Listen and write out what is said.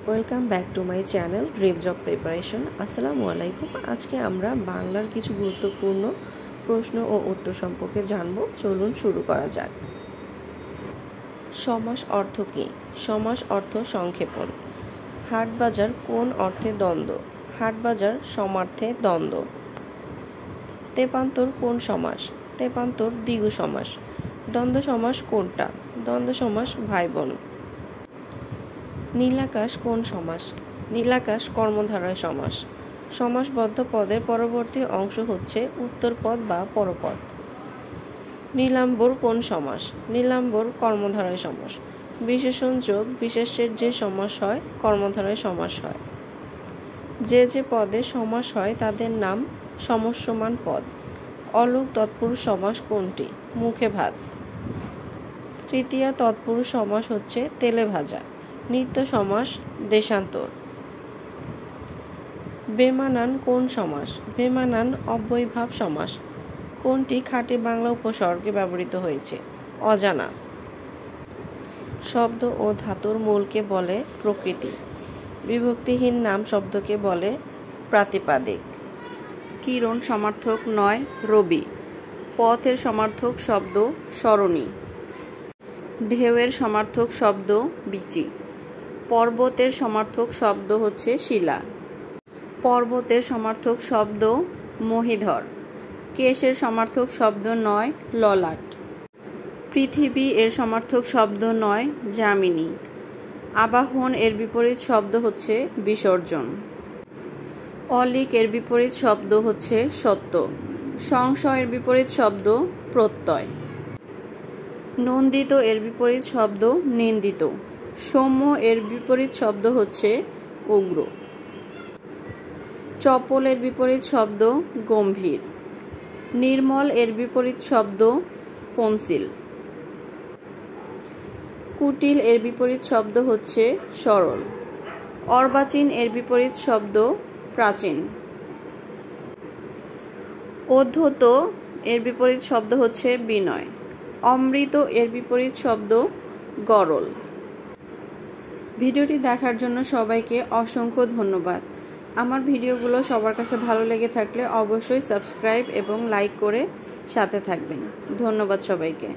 Welcome back to my channel dream job preparation. আসসালামু আলাইকুম। আজকে আমরা বাংলার কিছু গুরুত্বপূর্ণ প্রশ্ন ও উত্তর সম্পর্কে জানব। চলুন শুরু করা যাক। সমাস অর্থ কী? সমাস অর্থ সংক্ষেপণ। হাটবাজার কোন অর্থে দ্বন্দ্ব? হাটবাজার সমার্থে দ্বন্দ্ব। তেপান্তর কোন সমাস? তেপান্তর দ্বিগু সমাস। দ্বন্দ্ব সমাস কোনটা? দ্বন্দ্ব সমাস ভাই বোন। নীলাকাশ কোন সমাস? নীলাকাশ কর্মধারয় সমাস। সমাসবদ্ধ পদের পরবর্তী অংশ হচ্ছে উত্তরপদ বা পরপদ। নীলাম্বর কোন সমাস? নীলাম্বর কর্মধারয় সমাস। বিশেষণ যোগ বিশেষ্যের যে সমাস হয় কর্মধারয় সমাস হয়। যে যে পদে সমাস হয় তাদের নাম সমস্যমান পদ। অলোক তৎপুরুষ সমাস কোনটি? মুখে ভাত। তৃতীয়া তৎপুরুষ সমাস হচ্ছে তেলে ভাজা। নিত্য সমাস দেশান্তর। বেমানান কোন সমাস? বেমানান অব্যয়ীভাব সমাস। কোনটি খাঁটি বাংলা উপসর্গে ব্যবহৃত হয়েছে? অজানা। শব্দ ও ধাতুর মূলকে বলে প্রকৃতি। বিভক্তিহীন নাম শব্দকে বলে প্রাতিপাদিক। কিরণ সমার্থক নয় রবি। পথের সমার্থক শব্দ সরণি। ঢেউয়ের সমার্থক শব্দ বিচি। পর্বতের সমার্থক শব্দ হচ্ছে শিলা। পর্বতের সমার্থক শব্দ মহীধর। কেশের সমার্থক শব্দ নয় ললাট। পৃথিবী এর সমার্থক শব্দ নয় যামিনী। আবাহন এর বিপরীত শব্দ হচ্ছে বিসর্জন। অলিক এর বিপরীত শব্দ হচ্ছে সত্য। সংশয়ের বিপরীত শব্দ প্রত্যয়। নন্দিত এর বিপরীত শব্দ নিন্দিত। সৌম্য এর বিপরীত শব্দ হচ্ছে উগ্র। চপল এর বিপরীত শব্দ গম্ভীর। নির্মল এর বিপরীত শব্দ পঞ্চিল। কুটিল এর বিপরীত শব্দ হচ্ছে সরল। অর্বাচীন এর বিপরীত শব্দ প্রাচীন। অধ্যত এর বিপরীত শব্দ হচ্ছে বিনয়। অমৃত এর বিপরীত শব্দ গরল। ভিডিওটি দেখার জন্য সবাইকে অসংখ্য ধন্যবাদ। আমার ভিডিওগুলো সবার কাছে ভালো লেগে থাকলে অবশ্যই সাবস্ক্রাইব এবং লাইক করে সাথে থাকবেন। ধন্যবাদ সবাইকে।